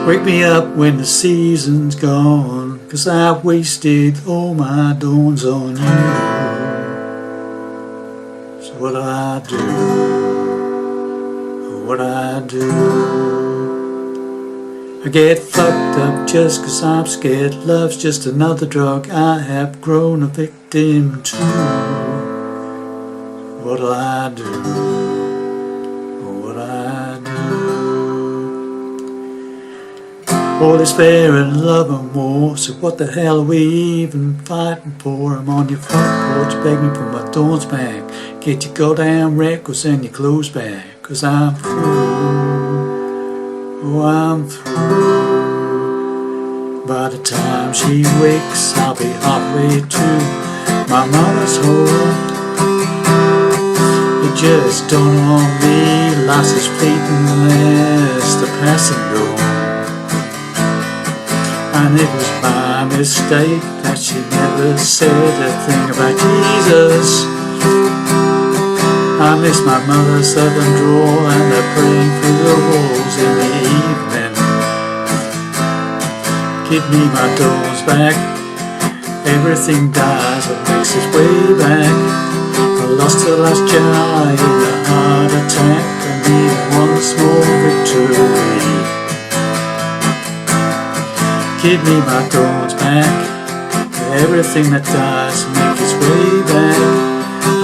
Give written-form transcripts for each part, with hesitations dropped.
Wake me up when the season's gone, 'cause I wasted all my dawns on you. So what I do, what I do, I get fucked up just 'cause I'm scared. Love's just another drug I have grown a victim to. What'll I do? What I do? All is fair in love and war, so what the hell are we even fighting for? I'm on your front porch begging for my thorns back. Get your goddamn records and your clothes back, 'cause I'm through. Oh, I'm through. By the time she wakes, I'll be halfway to my mama's home. It just dawned on me, life is fleeting as the passing go. And it was my mistake that she never said a thing about Jesus. I miss my mother's southern drawl and her praying through the walls in the evening. Give me my doors back. Everything dies but makes its way back. I lost the last July in a heart attack. I need one small victory. Give me my thorns back. Everything that dies make its way back.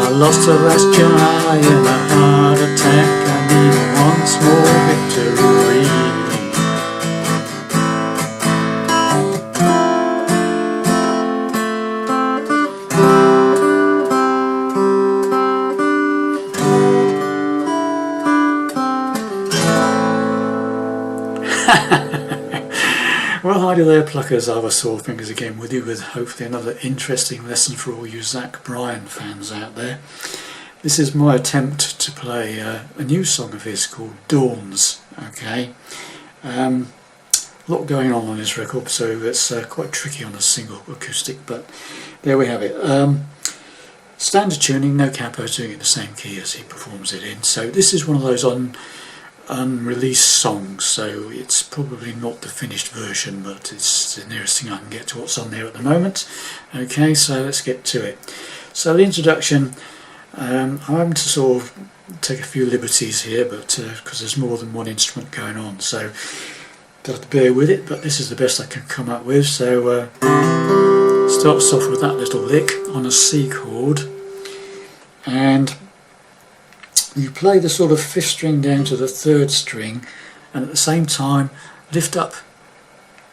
I lost the last July in a heart attack. I need one small victory. Well, hi there pluckers, I was Sore Fingers again with you with hopefully another interesting lesson for all you Zach Bryan fans out there. This is my attempt to play a new song of his called Dawns. Okay, a lot going on this record, so it's quite tricky on a single acoustic, but there we have it. Standard tuning, no capo, doing it in the same key as he performs it in. So this is one of those unreleased songs, so it's probably not the finished version, but it's the nearest thing I can get to what's on there at the moment. Okay, so let's get to it. So the introduction, I'm having to sort of take a few liberties here, but because there's more than one instrument going on, so you'll have to bear with it, but this is the best I can come up with. So starts off with that little lick on a C chord, and you play the sort of fifth string down to the third string, and at the same time lift up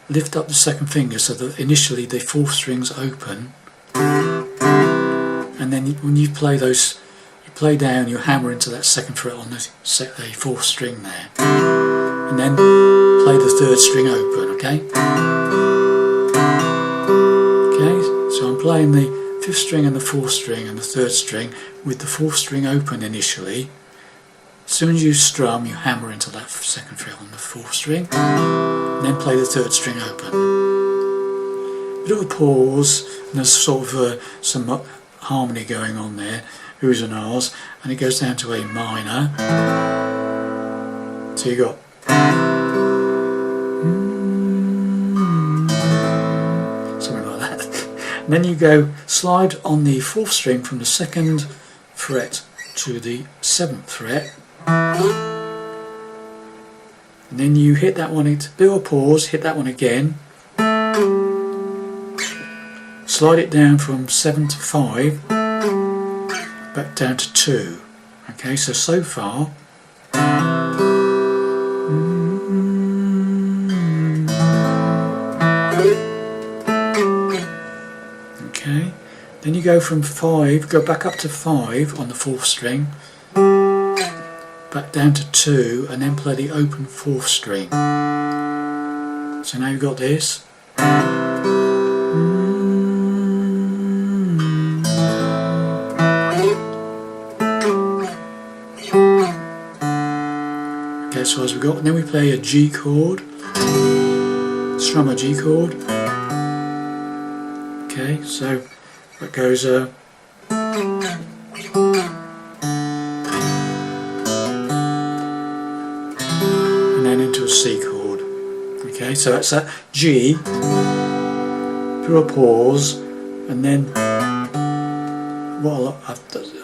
the second finger so that initially the fourth string's open, and then when you play those, you play down, you hammer into that second fret on the fourth string there, and then play the third string open. Okay, so I'm playing the fifth string and the fourth string and the third string with the fourth string open initially. As soon as you strum, you hammer into that second fret on the fourth string, and then play the third string open. Bit of a pause, and there's sort of some harmony going on there, oohs and ahs, and it goes down to A minor. So you got something like that. And then you go slide on the fourth string from the second fret to the seventh fret, and then you hit that one, do a pause, hit that one again, slide it down from 7 to 5, back down to 2. Okay, so far. Okay, then you go from 5, go back up to 5 on the fourth string, back down to 2, and then play the open fourth string. So now you've got this. Okay, so as we got, and then we play a G chord, strum a G chord. Okay, so that goes and then into a C chord. Okay, so it's a G, through a pause, and then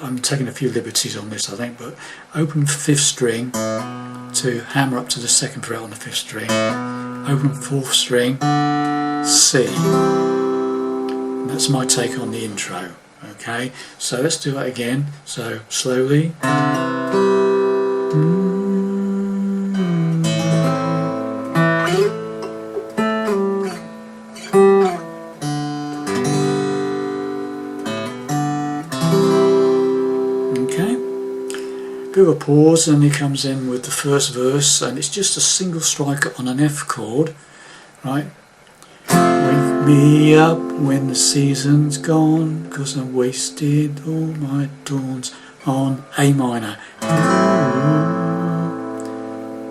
I'm taking a few liberties on this, I think, but open 5th string to hammer up to the 2nd fret on the 5th string, open 4th string, C. And that's my take on the intro. Okay, so let's do that again. So slowly. Bit of a pause, and he comes in with the first verse, and it's just a single striker on an F chord, right? Wake me up when the season's gone, 'cause I wasted all my dawns on A minor.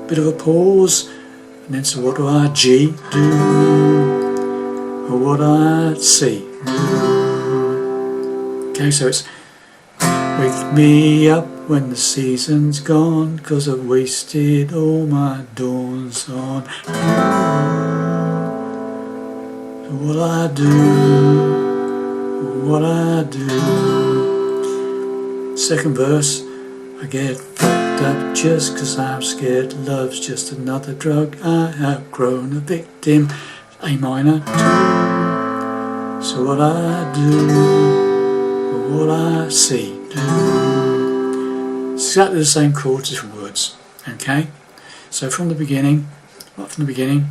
Bit of a pause, and then so what do I G do, or what I C do? Okay, so it's wake me up when the season's gone, 'cause I've wasted all my dawns on you. So what I do, what I do. Second verse, I get fucked up just 'cause I'm scared. Love's just another drug. I have grown a victim. A minor 2. So what I do, what I see do. It's exactly the same chords, different words. Okay? So from the beginning, right from the beginning.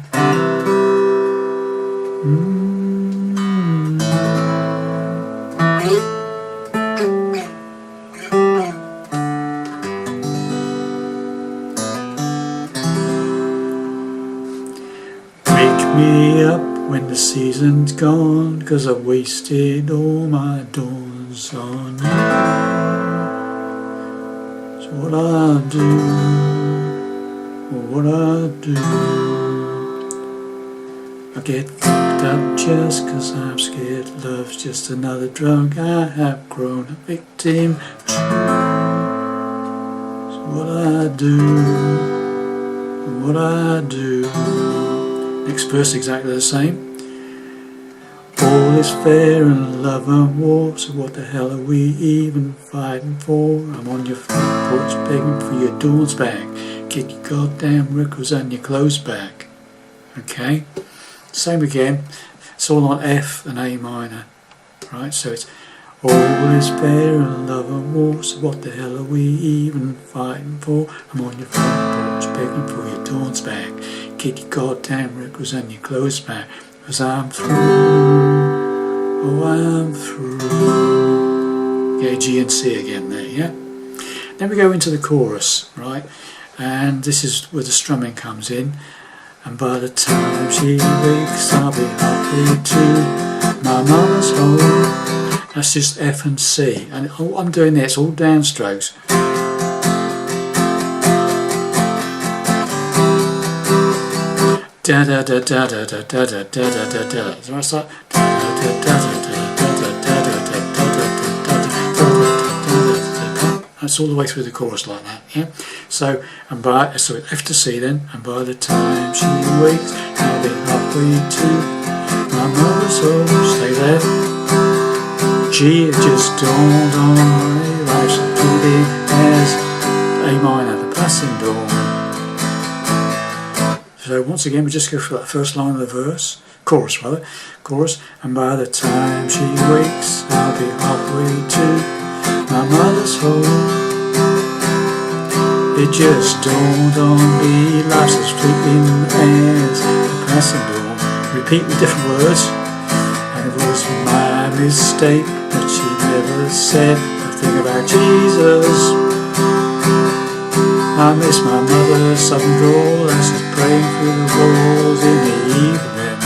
Wake me up when the season's gone, 'cause I've wasted all my dawns on you. So what I do, what I do, I get fucked up just 'cause I'm scared. Love's just another drug. I have grown a victim. So what I do, what I do. Next verse exactly the same. All is fair in love and war, so what the hell are we even fighting for? I'm on your front porch begging for your dawns back. Get your goddamn records and your clothes back. Okay? Same again. It's all on F and A minor. Right? So it's all is fair in love and war, so what the hell are we even fighting for? I'm on your front porch begging for your dawns back. Get your goddamn records and your clothes back. 'Cause I'm through, oh I'm through. Yeah, G and C again there, yeah? Then we go into the chorus, right? And this is where the strumming comes in. And by the time she wakes, I'll be halfway to my mama's home. That's just F and C. And all I'm doing there, it's all downstrokes. Da da da da da da da da da da da da. So I start. That's all the way through the chorus like that, yeah. So so F to C then, and by the time she wakes, I'll be halfway to my mother's home. Stay there. G, it just dawned on me, life's as pretty as A minor, the passing dawn. So once again, we just go for that first line of the verse, chorus, and by the time she wakes, I'll be halfway to my mother's home. It just dawned on me, life's as fleeting as the passing dawn. Repeat with different words, and it was my mistake that she never said a thing about Jesus. I miss my mother's southern drawl as she's praying through the walls in the evening.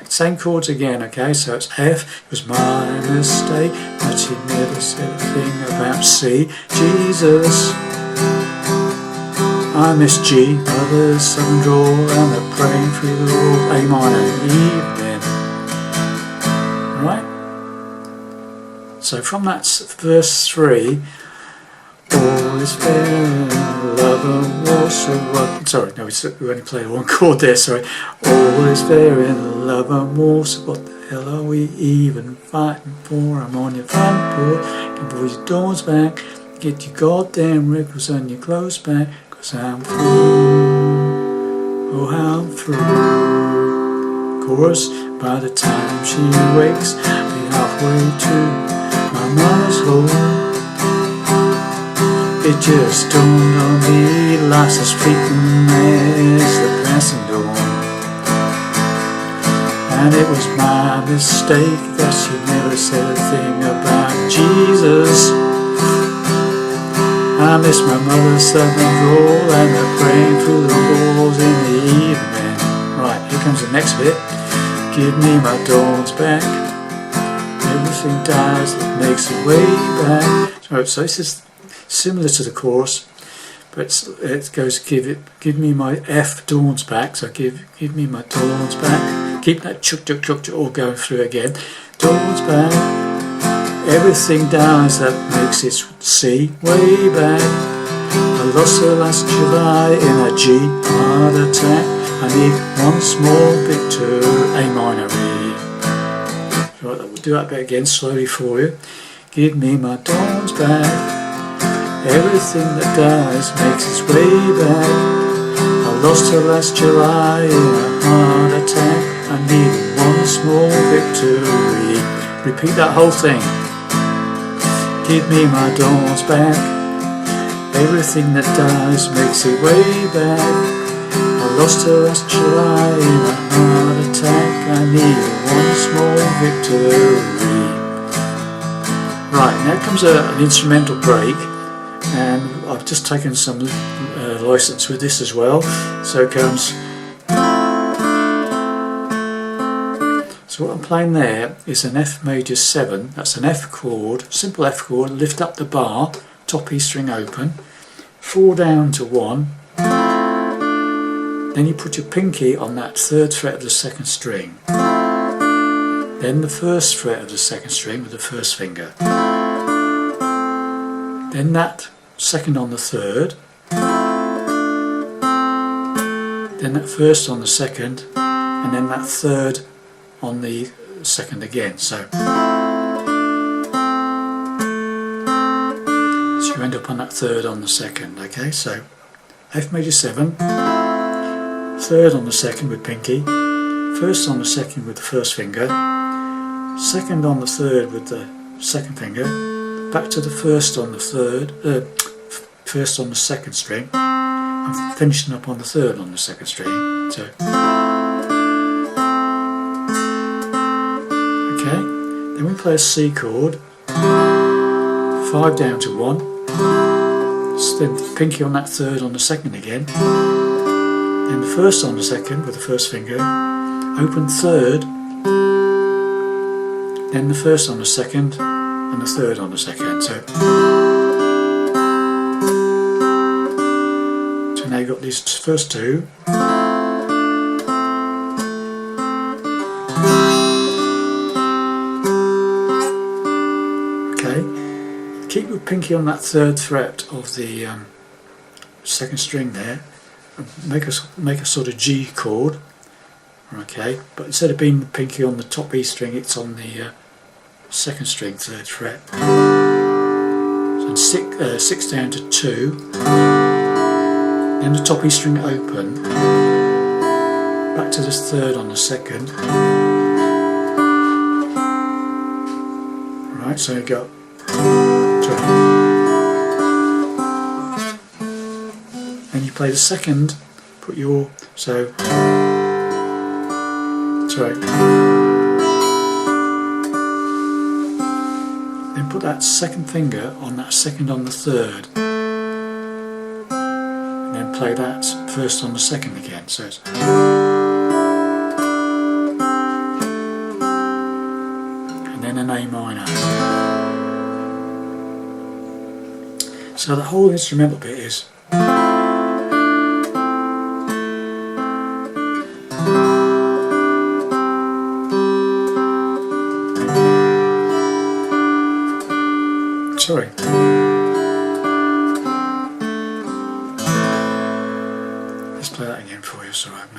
Same chords again, okay, so it's F, it was my mistake, but she never said a thing about C, Jesus. I miss G, mother's southern drawl, and they're praying through the walls, A minor, evening. Right? So from that verse 3, All is fair in love and war, so what? Sorry, no, we only played one chord there, sorry. All is fair in love and war, so what the hell are we even fighting for? I'm on your front porch, can pull your doors back, get your goddamn ripples and your clothes back, 'cause I'm through, oh how I'm through. Chorus, by the time she wakes, be halfway to my mother's home. It just dawned on me, life's as fleeting as the passing dawn. And it was my mistake that she never said a thing about Jesus. I miss my mother's southern drawl and her praying through the walls in the evening. Right, here comes the next bit. Give me my dawns back. Everything dies that makes it way back. So this is similar to the chorus, but it goes give me my F dawns back. So give me my dawns back. Keep that chuk chuk chuk chuk all going through again. Dawns back. Everything dies that makes it C way back. I lost her last July in a G heart attack. I need one small bit to A minor E. Right, we'll do that bit again slowly for you. Give me my dawns back. Everything that dies makes its way back. I lost her last July in a heart attack. I need one small victory. Repeat that whole thing. Give me my dawns back. Everything that dies makes its way back. I lost her last July in a heart attack. I need one small victory. Right, now comes an instrumental break. And I've just taken some license with this as well. So it comes. So what I'm playing there is an F major 7. That's an F chord, simple F chord. Lift up the bar, top E string open, 4 down to 1. Then you put your pinky on that 3rd fret of the 2nd string. Then the 1st fret of the 2nd string with the 1st finger. Then that 2nd on the 3rd, then that 1st on the 2nd, and then that 3rd on the 2nd again. So you end up on that 3rd on the 2nd. Okay, so F major 7, 3rd on the 2nd with pinky, 1st on the 2nd with the 1st finger, 2nd on the 3rd with the 2nd finger, back to the 1st on the 3rd, 1st on the 2nd string. I'm finishing up on the 3rd on the 2nd string. So, okay, then we play a C chord, 5 down to 1, then pinky on that 3rd on the 2nd again, then the 1st on the 2nd with the 1st finger, open 3rd, then the 1st on the 2nd, and the 3rd on the 2nd. So now you've got these first two. Okay, keep your pinky on that 3rd fret of the 2nd string there. Make a sort of G chord. Okay, but instead of being the pinky on the top E string, it's on the 2nd string, 3rd fret. So 6 down to 2. Then the top E string open. Back to this 3rd on the 2nd. Right, so you got. Then you play the 2nd. Put your Then put that 2nd finger on that 2nd on the 3rd, and then play that 1st on the 2nd again. So it's and then an A minor. So the whole instrumental bit is. Sorry.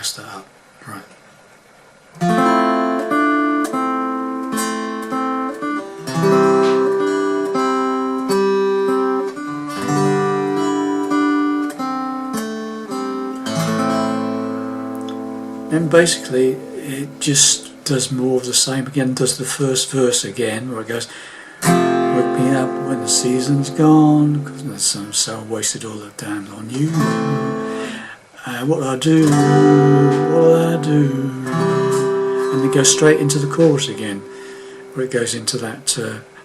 messed that up. Right. Then basically it just does more of the same again, does the first verse again, where it goes, wake me up when the season's gone, because the sun so wasted all the time on you. What will I do? What will I do? And then goes straight into the chorus again, where it goes into that,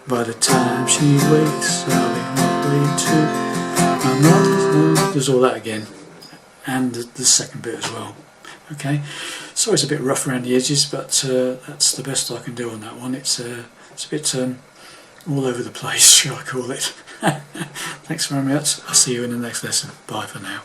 by the time she wakes, I'll be halfway to, I'm not, does all that again, and the second bit as well. Okay, so it's a bit rough around the edges, but that's the best I can do on that one. It's a bit all over the place, shall I call it. Thanks very much. I'll see you in the next lesson. Bye for now.